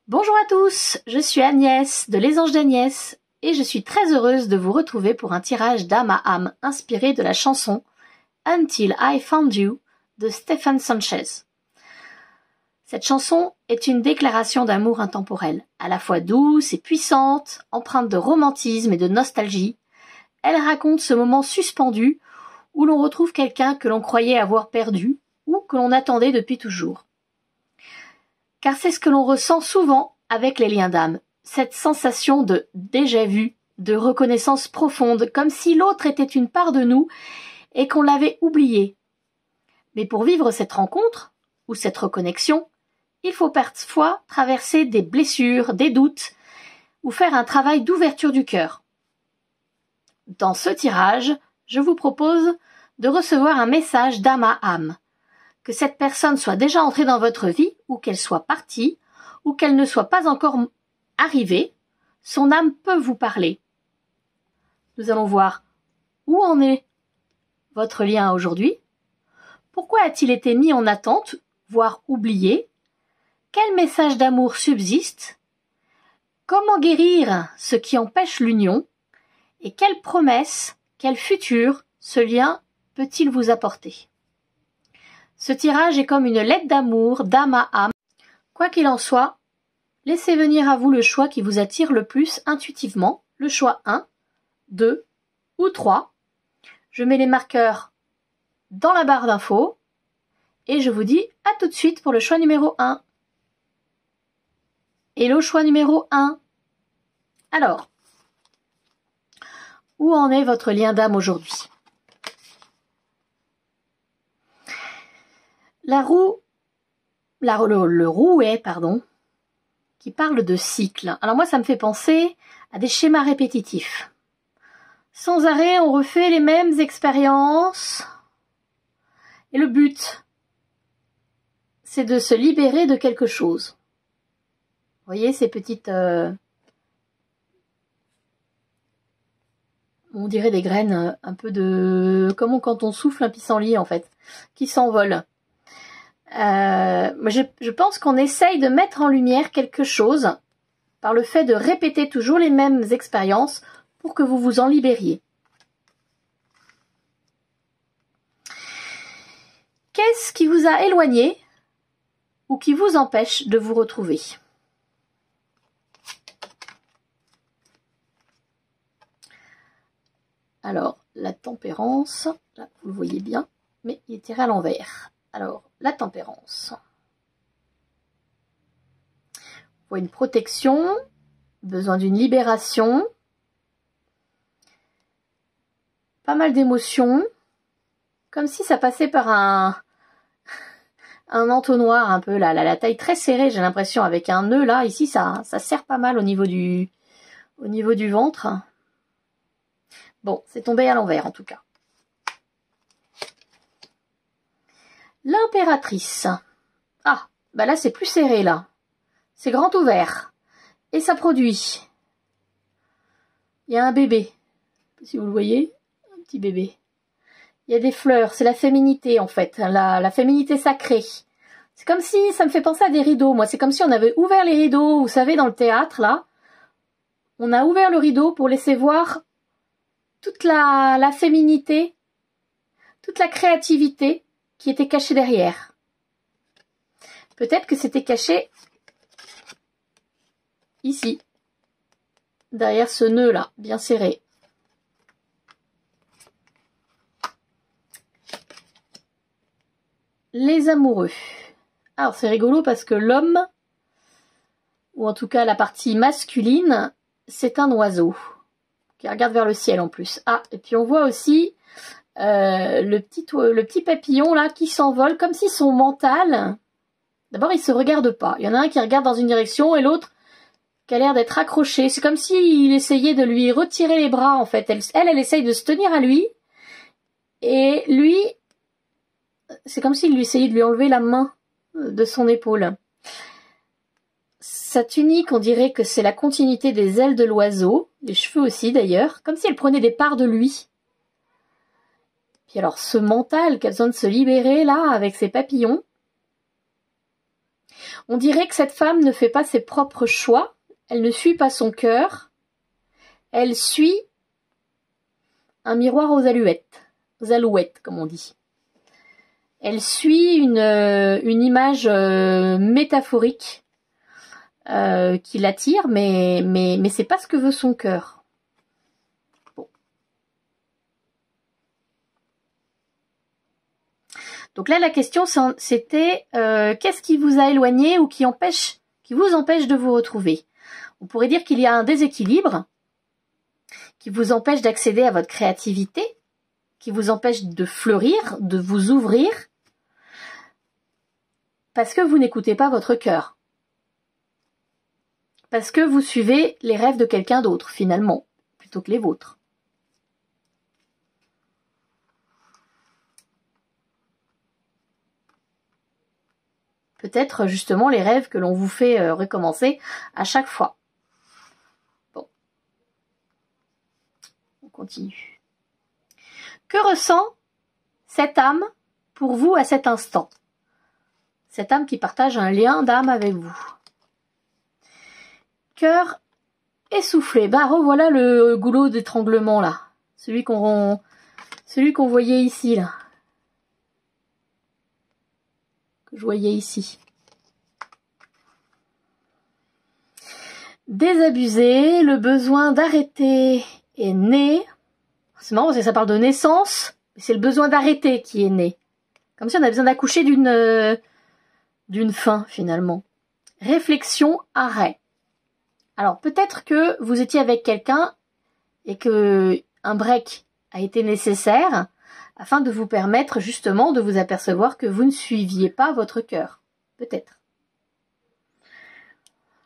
Bonjour à tous, je suis Agnès de Les Anges d'Agnès et je suis très heureuse de vous retrouver pour un tirage d'âme à âme inspiré de la chanson Until I Found You de Stephen Sanchez. Cette chanson est une déclaration d'amour intemporel, à la fois douce et puissante, empreinte de romantisme et de nostalgie. Elle raconte ce moment suspendu où l'on retrouve quelqu'un que l'on croyait avoir perdu ou que l'on attendait depuis toujours. Car c'est ce que l'on ressent souvent avec les liens d'âme, cette sensation de déjà-vu, de reconnaissance profonde, comme si l'autre était une part de nous et qu'on l'avait oublié. Mais pour vivre cette rencontre, ou cette reconnexion, il faut parfois traverser des blessures, des doutes, ou faire un travail d'ouverture du cœur. Dans ce tirage, je vous propose de recevoir un message d'âme à âme. Que cette personne soit déjà entrée dans votre vie, ou qu'elle soit partie, ou qu'elle ne soit pas encore arrivée, son âme peut vous parler. Nous allons voir où en est votre lien aujourd'hui, pourquoi a-t-il été mis en attente, voire oublié, quel message d'amour subsiste, comment guérir ce qui empêche l'union, et quelle promesse, quel futur ce lien peut-il vous apporter. Ce tirage est comme une lettre d'amour, d'âme à âme. Quoi qu'il en soit, laissez venir à vous le choix qui vous attire le plus intuitivement, le choix 1, 2 ou 3. Je mets les marqueurs dans la barre d'infos et je vous dis à tout de suite pour le choix numéro 1. Et le choix numéro 1. Alors, où en est votre lien d'âme aujourd'hui ? Le rouet, qui parle de cycle. Alors moi, ça me fait penser à des schémas répétitifs. Sans arrêt, on refait les mêmes expériences. Et le but, c'est de se libérer de quelque chose. Vous voyez ces petites... on dirait des graines un peu de... Comme quand on souffle un pissenlit, en fait, qui s'envolent. Je pense qu'on essaye de mettre en lumière quelque chose par le fait de répéter toujours les mêmes expériences pour que vous vous en libériez. Qu'est-ce qui vous a éloigné ou qui vous empêche de vous retrouver ? Alors, la tempérance, là vous le voyez bien, mais il est tiré à l'envers. Alors, la tempérance. On voit une protection, besoin d'une libération, pas mal d'émotions, comme si ça passait par un entonnoir un peu là, la taille très serrée, j'ai l'impression, avec un nœud là, ici ça serre pas mal au niveau du ventre. Bon, c'est tombé à l'envers en tout cas. L'impératrice. Ah, bah là c'est plus serré là. C'est grand ouvert. Et ça produit. Il y a un bébé. Si vous le voyez, un petit bébé. Il y a des fleurs, c'est la féminité en fait, la féminité sacrée. C'est comme si, ça me fait penser à des rideaux, moi. C'est comme si on avait ouvert les rideaux, vous savez, dans le théâtre là. On a ouvert le rideau pour laisser voir toute la féminité, toute la créativité qui était caché derrière. Peut-être que c'était caché ici, derrière ce nœud là, bien serré. Les amoureux. Alors c'est rigolo parce que l'homme, ou en tout cas la partie masculine, c'est un oiseau qui regarde vers le ciel en plus. Ah, et puis on voit aussi le petit papillon là qui s'envole comme si son mental... D'abord, il se regarde pas. Il y en a un qui regarde dans une direction et l'autre qui a l'air d'être accroché. C'est comme s'il essayait de lui retirer les bras en fait. Elle essaye de se tenir à lui et lui, c'est comme s'il essayait de lui enlever la main de son épaule. Sa tunique, on dirait que c'est la continuité des ailes de l'oiseau, les cheveux aussi d'ailleurs, comme si elle prenait des parts de lui. Puis alors ce mental qui a besoin de se libérer là avec ses papillons. On dirait que cette femme ne fait pas ses propres choix, elle ne suit pas son cœur, elle suit un miroir aux alouettes comme on dit. Elle suit une image métaphorique qui l'attire, mais c'est pas ce que veut son cœur. Bon. Donc là, la question c'était qu'est-ce qui vous a éloigné ou qui vous empêche de vous retrouver? On pourrait dire qu'il y a un déséquilibre qui vous empêche d'accéder à votre créativité, qui vous empêche de fleurir, de vous ouvrir, parce que vous n'écoutez pas votre cœur. Parce que vous suivez les rêves de quelqu'un d'autre, finalement, plutôt que les vôtres. Peut-être justement les rêves que l'on vous fait recommencer à chaque fois. Bon. On continue. Que ressent cette âme pour vous à cet instant? Cette âme qui partage un lien d'âme avec vous. Cœur essoufflé. Ben revoilà le goulot d'étranglement là. Celui qu'on voyait ici là. Que je voyais ici. Désabusé, le besoin d'arrêter est né. C'est marrant parce que ça parle de naissance, mais c'est le besoin d'arrêter qui est né. Comme si on avait besoin d'accoucher d'une fin finalement. Réflexion, arrêt. Alors peut-être que vous étiez avec quelqu'un et que un break a été nécessaire afin de vous permettre justement de vous apercevoir que vous ne suiviez pas votre cœur. Peut-être.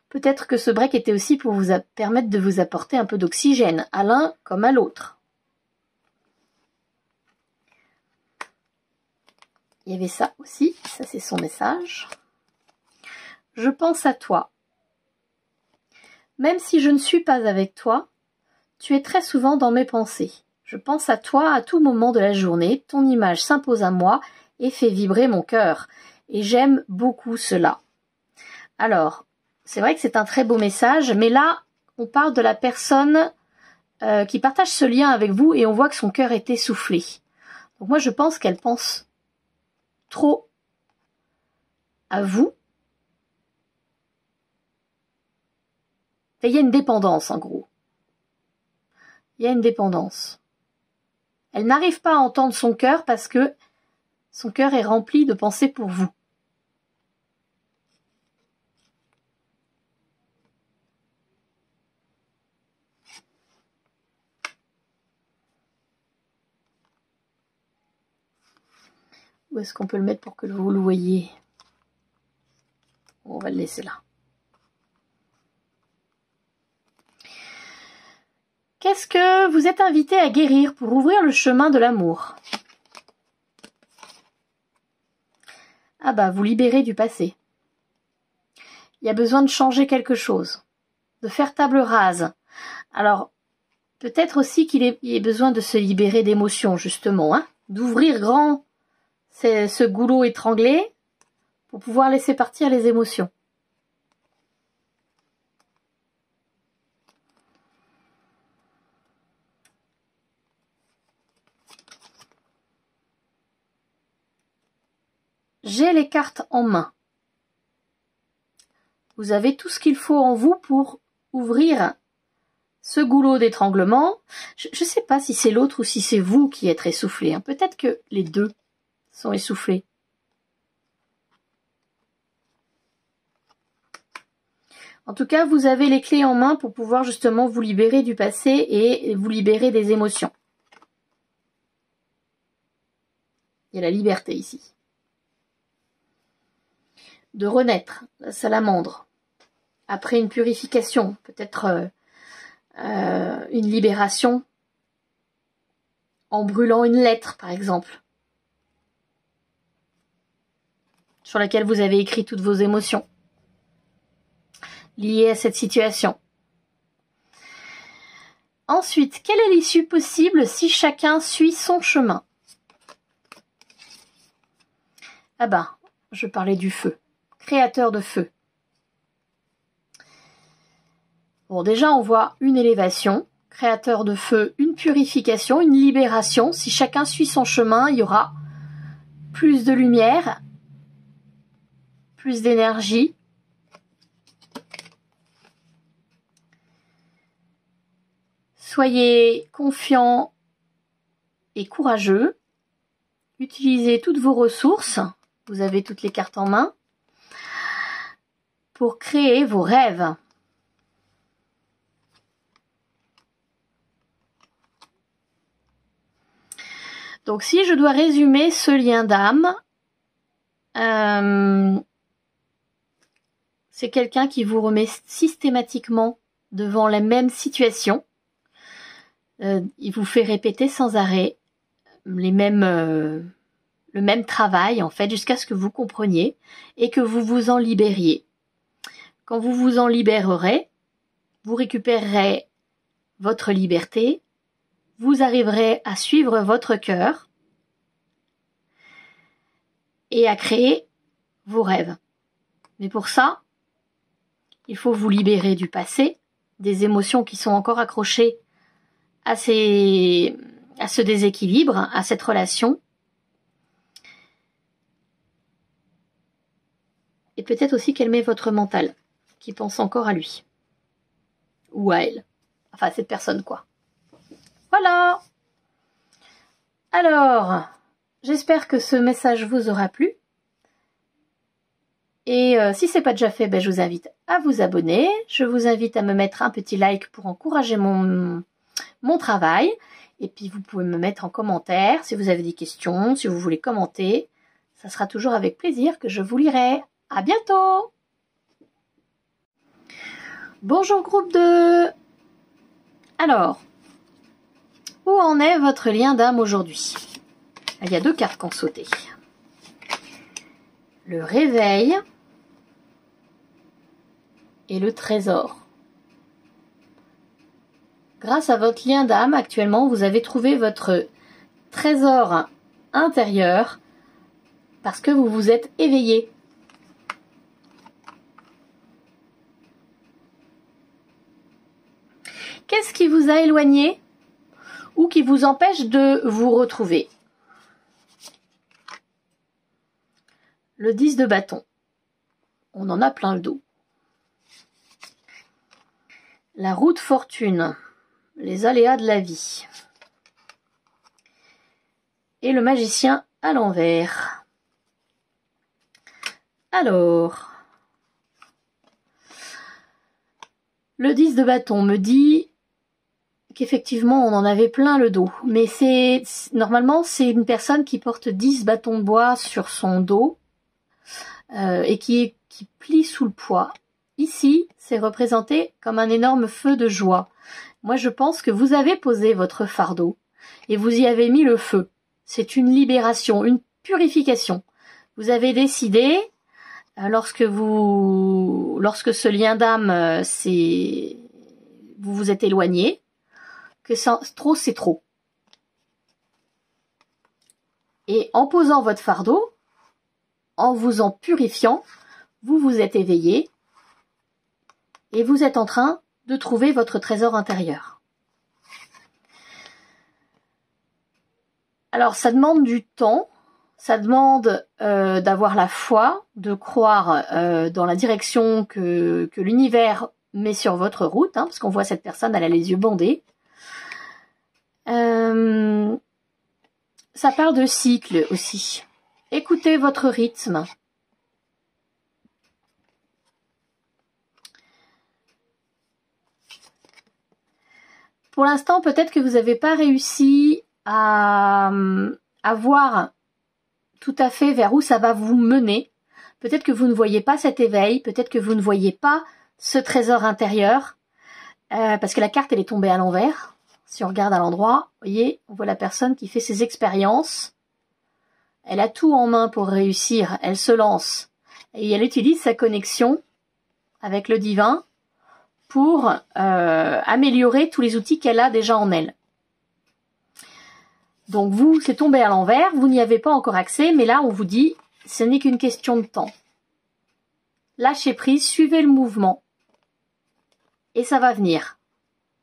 Peut-être que ce break était aussi pour vous permettre de vous apporter un peu d'oxygène, à l'un comme à l'autre. Il y avait ça aussi, ça c'est son message. Je pense à toi. Même si je ne suis pas avec toi, tu es très souvent dans mes pensées. Je pense à toi à tout moment de la journée, ton image s'impose à moi et fait vibrer mon cœur. Et j'aime beaucoup cela. Alors, c'est vrai que c'est un très beau message, mais là, on parle de la personne qui partage ce lien avec vous et on voit que son cœur est essoufflé. Donc moi, je pense qu'elle pense trop à vous. Et il y a une dépendance, en gros. Il y a une dépendance. Elle n'arrive pas à entendre son cœur parce que son cœur est rempli de pensées pour vous. Où est-ce qu'on peut le mettre pour que vous le voyez? On va le laisser là. Qu'est-ce que vous êtes invité à guérir pour ouvrir le chemin de l'amour? Ah bah, vous libérez du passé. Il y a besoin de changer quelque chose, de faire table rase. Alors, peut-être aussi qu'il y ait besoin de se libérer d'émotions, justement, hein, d'ouvrir grand ce goulot étranglé pour pouvoir laisser partir les émotions. J'ai les cartes en main. Vous avez tout ce qu'il faut en vous pour ouvrir ce goulot d'étranglement. Je ne sais pas si c'est l'autre ou si c'est vous qui êtes essoufflé. Hein. Peut-être que les deux sont essoufflés. En tout cas, vous avez les clés en main pour pouvoir justement vous libérer du passé et vous libérer des émotions. Il y a la liberté ici. De renaître, la salamandre. Après une purification, peut-être une libération en brûlant une lettre, par exemple, sur laquelle vous avez écrit toutes vos émotions liées à cette situation. Ensuite, quelle est l'issue possible si chacun suit son chemin? Ah ben, je parlais du feu. créateur de feu. Bon, déjà, on voit une élévation, créateur de feu, une purification, une libération. Si chacun suit son chemin, il y aura plus de lumière, plus d'énergie. Soyez confiants et courageux. Utilisez toutes vos ressources. Vous avez toutes les cartes en main pour créer vos rêves. Donc si je dois résumer ce lien d'âme, c'est quelqu'un qui vous remet systématiquement devant la même situation. Il vous fait répéter sans arrêt le même travail en fait jusqu'à ce que vous compreniez et que vous vous en libériez. Quand vous vous en libérerez, vous récupérerez votre liberté, vous arriverez à suivre votre cœur et à créer vos rêves. Mais pour ça, il faut vous libérer du passé, des émotions qui sont encore accrochées à ce déséquilibre, à cette relation. Et peut-être aussi calmer votre mental, qui pense encore à lui. Ou à elle. Enfin, à cette personne, quoi. Voilà! Alors, j'espère que ce message vous aura plu. Et si ce n'est pas déjà fait, je vous invite à vous abonner. Je vous invite à me mettre un petit like pour encourager mon travail. Et puis, vous pouvez me mettre en commentaire si vous avez des questions, si vous voulez commenter. Ça sera toujours avec plaisir que je vous lirai. À bientôt! Bonjour groupe 2! Alors, où en est votre lien d'âme aujourd'hui? Il y a 2 cartes qui ont sauté. Le réveil et le trésor. Grâce à votre lien d'âme, actuellement, vous avez trouvé votre trésor intérieur parce que vous vous êtes éveillé. Qu'est-ce qui vous a éloigné ou qui vous empêche de vous retrouver? Le 10 de bâton. On en a plein le dos. La roue de fortune. Les aléas de la vie. Et le magicien à l'envers. Alors, le 10 de bâton me dit qu'effectivement on en avait plein le dos. Mais normalement c'est une personne qui porte 10 bâtons de bois sur son dos et qui plie sous le poids. Ici, c'est représenté comme un énorme feu de joie. Moi, je pense que vous avez posé votre fardeau et vous y avez mis le feu. C'est une libération, une purification. Vous avez décidé, lorsque ce lien d'âme, vous vous êtes éloigné, que trop, c'est trop. Et en posant votre fardeau, en vous en purifiant, vous vous êtes éveillé et vous êtes en train de trouver votre trésor intérieur. Alors, ça demande du temps, ça demande d'avoir la foi, de croire dans la direction que l'univers met sur votre route, parce qu'on voit cette personne, elle a les yeux bandés. Ça parle de cycle aussi. Écoutez votre rythme. Pour l'instant, peut-être que vous n'avez pas réussi à voir tout à fait vers où ça va vous mener. Peut-être que vous ne voyez pas cet éveil, peut-être que vous ne voyez pas ce trésor intérieur, parce que la carte, elle est tombée à l'envers. Si on regarde à l'endroit, vous voyez, on voit la personne qui fait ses expériences. Elle a tout en main pour réussir, elle se lance. Et elle utilise sa connexion avec le divin pour améliorer tous les outils qu'elle a déjà en elle. Donc vous, c'est tombé à l'envers, vous n'y avez pas encore accès, mais là on vous dit, ce n'est qu'une question de temps. lâchez prise, suivez le mouvement. Et ça va venir.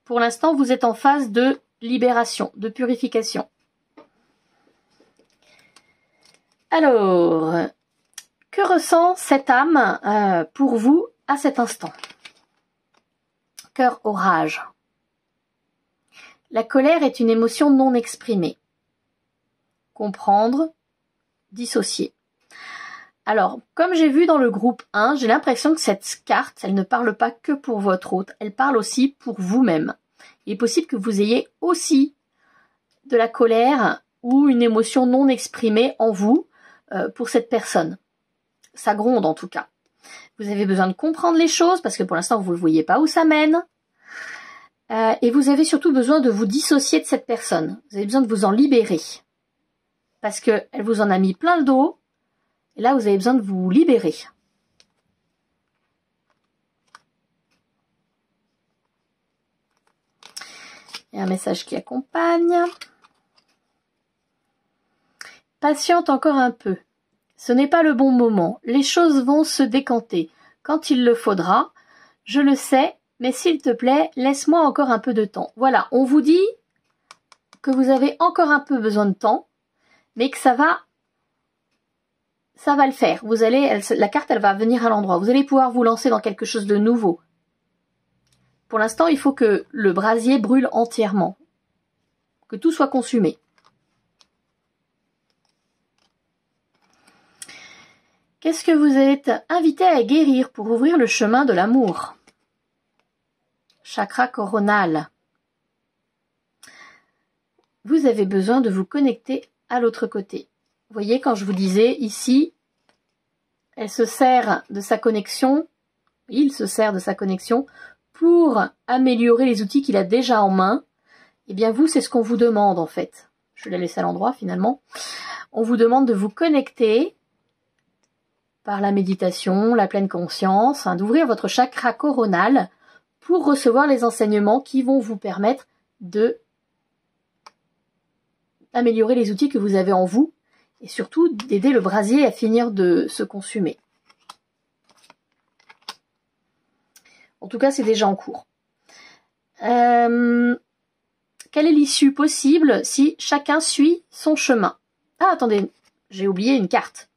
Pour l'instant, vous êtes en phase de libération, de purification. Alors, que ressent cette âme pour vous à cet instant? Cœur orage. La colère est une émotion non exprimée. Comprendre, dissocier. Alors, comme j'ai vu dans le groupe 1, j'ai l'impression que cette carte, elle ne parle pas que pour votre hôte, elle parle aussi pour vous-même. Il est possible que vous ayez aussi de la colère ou une émotion non exprimée en vous pour cette personne. Ça gronde en tout cas. Vous avez besoin de comprendre les choses parce que pour l'instant, vous ne voyez pas où ça mène. Et vous avez surtout besoin de vous dissocier de cette personne. Vous avez besoin de vous en libérer. Parce qu'elle vous en a mis plein le dos. Et là, vous avez besoin de vous libérer. Il y a un message qui accompagne. Patiente encore un peu. Ce n'est pas le bon moment. Les choses vont se décanter. Quand il le faudra, je le sais, mais s'il te plaît, laisse-moi encore un peu de temps. Voilà, on vous dit que vous avez encore un peu besoin de temps, mais que ça va le faire. Vous allez, la carte, elle va venir à l'endroit. Vous allez pouvoir vous lancer dans quelque chose de nouveau. Pour l'instant, il faut que le brasier brûle entièrement. Que tout soit consumé. Qu'est-ce que vous êtes invité à guérir pour ouvrir le chemin de l'amour? Chakra coronal. Vous avez besoin de vous connecter à l'autre côté. Vous voyez, quand je vous disais ici, elle se sert de sa connexion, il se sert de sa connexion pour améliorer les outils qu'il a déjà en main. Eh bien vous, c'est ce qu'on vous demande en fait. Je vais la laisser à l'endroit finalement. On vous demande de vous connecter par la méditation, la pleine conscience, d'ouvrir votre chakra coronal pour recevoir les enseignements qui vont vous permettre de améliorer les outils que vous avez en vous et surtout d'aider le brasier à finir de se consumer. En tout cas, c'est déjà en cours. Quelle est l'issue possible si chacun suit son chemin? Ah, attendez, j'ai oublié une carte.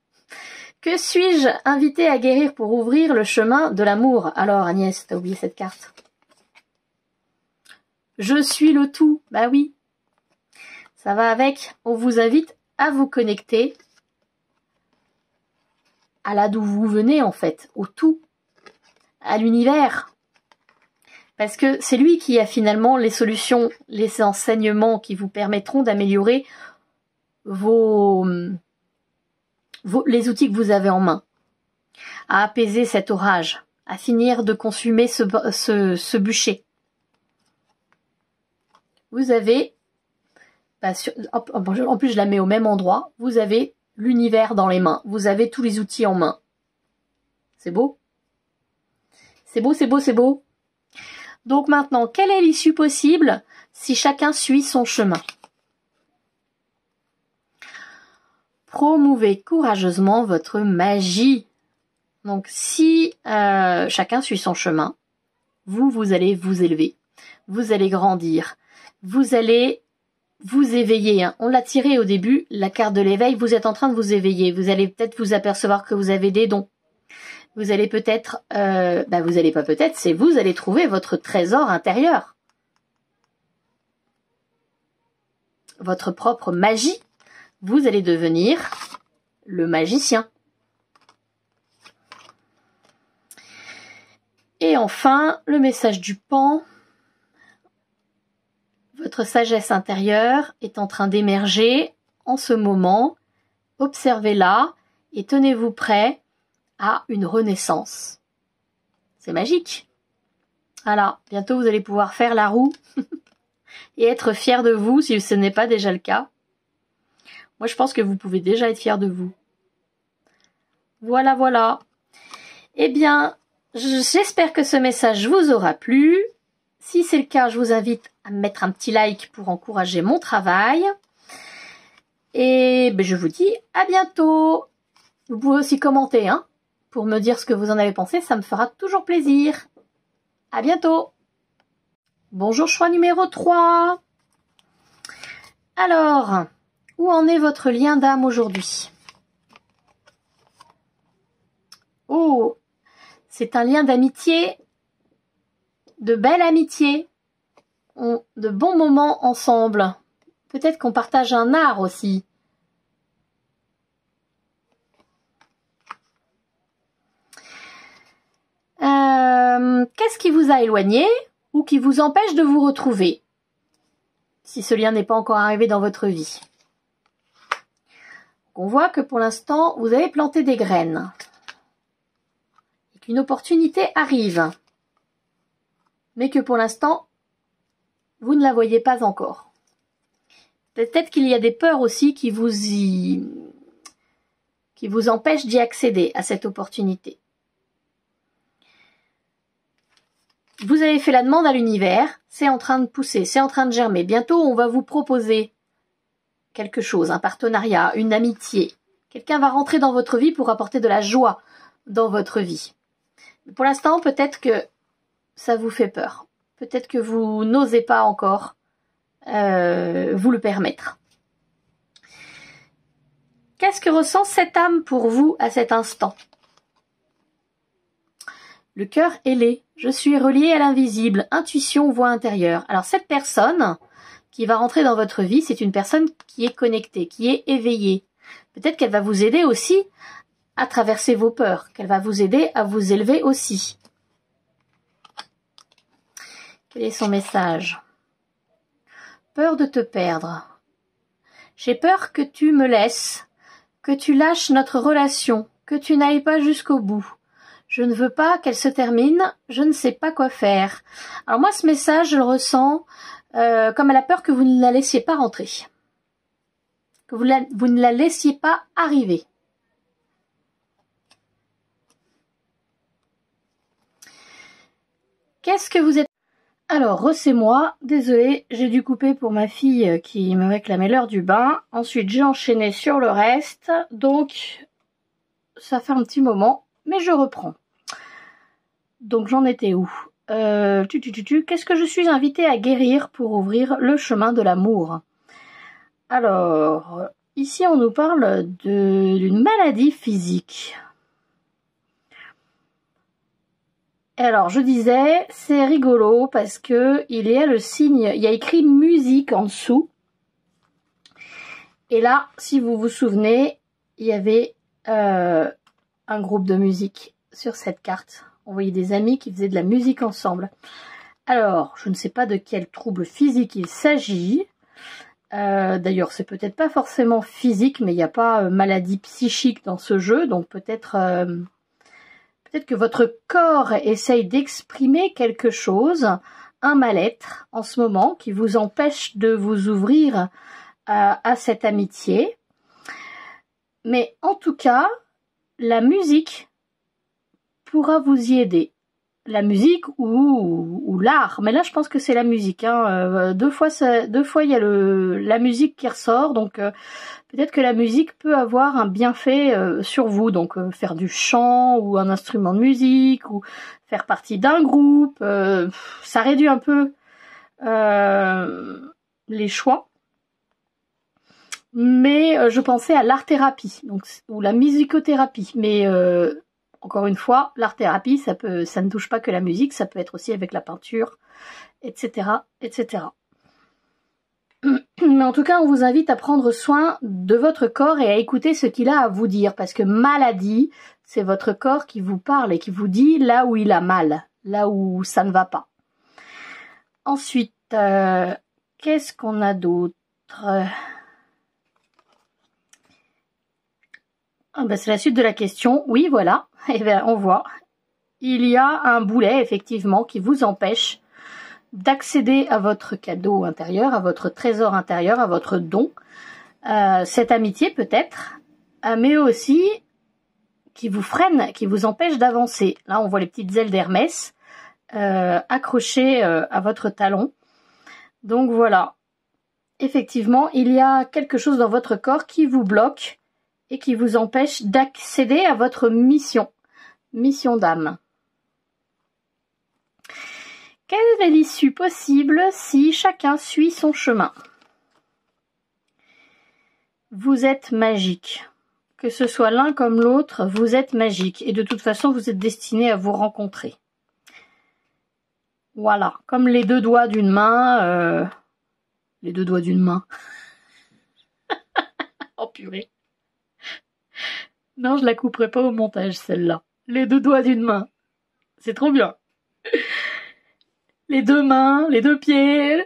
Que suis-je invité à guérir pour ouvrir le chemin de l'amour? Alors, Agnès, t'as oublié cette carte. Je suis le tout. Bah oui. Ça va avec. On vous invite à vous connecter à là d'où vous venez, en fait, au tout, à l'univers. Parce que c'est lui qui a finalement les solutions, les enseignements qui vous permettront d'améliorer les outils que vous avez en main, à apaiser cet orage, à finir de consumer ce bûcher. Vous avez, en plus je la mets au même endroit, vous avez l'univers dans les mains, vous avez tous les outils en main. C'est beau? C'est beau, c'est beau, c'est beau. Donc maintenant, quelle est l'issue possible si chacun suit son chemin? Promouvez courageusement votre magie. Donc si chacun suit son chemin, vous allez vous élever, vous allez grandir, vous allez vous éveiller. On l'a tiré au début, la carte de l'éveil, vous êtes en train de vous éveiller, vous allez peut-être vous apercevoir que vous avez des dons. Vous allez peut-être, vous allez pas peut-être, c'est vous allez trouver votre trésor intérieur. Votre propre magie. Vous allez devenir le magicien. Et enfin, le message du pan. Votre sagesse intérieure est en train d'émerger en ce moment. Observez-la et tenez-vous prêt à une renaissance. C'est magique. Voilà, bientôt vous allez pouvoir faire la roue et être fier de vous si ce n'est pas déjà le cas. Moi, je pense que vous pouvez déjà être fier de vous. Voilà, voilà. Eh bien, j'espère que ce message vous aura plu. Si c'est le cas, je vous invite à mettre un petit like pour encourager mon travail. Et je vous dis à bientôt. Vous pouvez aussi commenter, pour me dire ce que vous en avez pensé, ça me fera toujours plaisir. À bientôt. Bonjour, choix numéro 3. Alors, où en est votre lien d'âme aujourd'hui? Oh, c'est un lien d'amitié, de belle amitié, de bons moments ensemble. Peut-être qu'on partage un art aussi. Qu'est-ce qui vous a éloigné ou qui vous empêche de vous retrouver, si ce lien n'est pas encore arrivé dans votre vie? On voit que pour l'instant, vous avez planté des graines et qu'une opportunité arrive, mais que pour l'instant, vous ne la voyez pas encore. Peut-être qu'il y a des peurs aussi qui vous empêchent d'y accéder à cette opportunité. Vous avez fait la demande à l'univers, c'est en train de pousser, c'est en train de germer. Bientôt, on va vous proposer quelque chose, un partenariat, une amitié. Quelqu'un va rentrer dans votre vie pour apporter de la joie dans votre vie. Pour l'instant, peut-être que ça vous fait peur. Peut-être que vous n'osez pas encore vous le permettre. Qu'est-ce que ressent cette âme pour vous à cet instant? Le cœur ailé. Je suis relié à l'invisible. Intuition, voix intérieure. Alors cette personne qui va rentrer dans votre vie, c'est une personne qui est connectée, qui est éveillée. Peut-être qu'elle va vous aider aussi à traverser vos peurs, qu'elle va vous aider à vous élever aussi. Quel est son message? Peur de te perdre. J'ai peur que tu me laisses, que tu lâches notre relation, que tu n'ailles pas jusqu'au bout. Je ne veux pas qu'elle se termine, je ne sais pas quoi faire. Alors moi, ce message, je le ressens comme elle a peur que vous ne la laissiez pas rentrer. Que vous ne la laissiez pas arriver. Qu'est-ce que vous êtes... Alors, c'est moi. Désolée, j'ai dû couper pour ma fille qui me réclamait l'heure du bain. Ensuite, j'ai enchaîné sur le reste. Donc, ça fait un petit moment, mais je reprends. Donc j'en étais où? Qu'est-ce que je suis invitée à guérir pour ouvrir le chemin de l'amour? Alors, ici on nous parle d'une maladie physique. Alors je disais, c'est rigolo parce que il y a le signe, il y a écrit musique en dessous. Et là, si vous vous souvenez, il y avait un groupe de musique sur cette carte. On voyait des amis qui faisaient de la musique ensemble. Alors, je ne sais pas de quel trouble physique il s'agit. D'ailleurs, c'est peut-être pas forcément physique, mais il n'y a pas maladie psychique dans ce jeu. Donc peut-être que votre corps essaye d'exprimer quelque chose, un mal-être en ce moment, qui vous empêche de vous ouvrir à cette amitié. Mais en tout cas, la musique pourra vous y aider. La musique ou l'art, mais là je pense que c'est la musique. Hein. Deux fois il y a la musique qui ressort, donc peut-être que la musique peut avoir un bienfait sur vous, donc faire du chant ou un instrument de musique ou faire partie d'un groupe, ça réduit un peu les choix. Mais je pensais à l'art-thérapie, donc ou la musicothérapie, mais encore une fois, l'art-thérapie, ça ne touche pas que la musique, ça peut être aussi avec la peinture, etc., etc. Mais en tout cas, on vous invite à prendre soin de votre corps et à écouter ce qu'il a à vous dire, parce que maladie, c'est votre corps qui vous parle et qui vous dit là où il a mal, là où ça ne va pas. Ensuite, qu'est-ce qu'on a d'autre? Ah ben c'est la suite de la question. Oui, voilà. Eh bien, on voit. Il y a un boulet, effectivement, qui vous empêche d'accéder à votre cadeau intérieur, à votre trésor intérieur, à votre don. Cette amitié, peut-être, mais aussi qui vous freine, qui vous empêche d'avancer. Là, on voit les petites ailes d'Hermès accrochées à votre talon. Donc, voilà. Effectivement, il y a quelque chose dans votre corps qui vous bloque et qui vous empêche d'accéder à votre mission. mission d'âme. Quelle est l'issue possible si chacun suit son chemin? Vous êtes magique. Que ce soit l'un comme l'autre, vous êtes magique. Et de toute façon, vous êtes destiné à vous rencontrer. Voilà, comme les deux doigts d'une main. Les deux doigts d'une main. Oh purée. Non, je la couperai pas au montage, celle-là. Les deux doigts d'une main. C'est trop bien. Les deux mains, les deux pieds.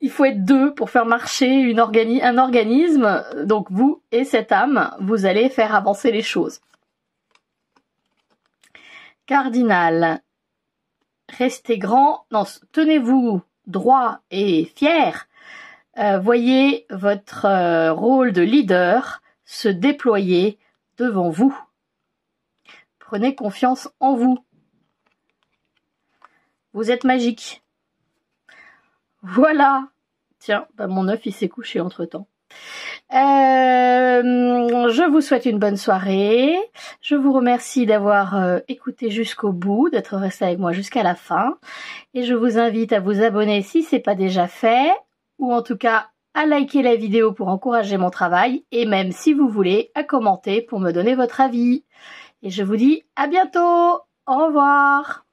Il faut être deux pour faire marcher un organisme. Donc vous et cette âme, vous allez faire avancer les choses. Cardinal. Restez grand. Non, tenez-vous droit et fier. Voyez votre rôle de leader se déployer devant vous. Prenez confiance en vous. Vous êtes magique. Voilà. Tiens, bah mon œuf il s'est couché entre-temps. Je vous souhaite une bonne soirée. Je vous remercie d'avoir écouté jusqu'au bout, d'être resté avec moi jusqu'à la fin. Et je vous invite à vous abonner si ce n'est pas déjà fait, ou en tout cas à liker la vidéo pour encourager mon travail, et même si vous voulez, à commenter pour me donner votre avis. Et je vous dis à bientôt. Au revoir.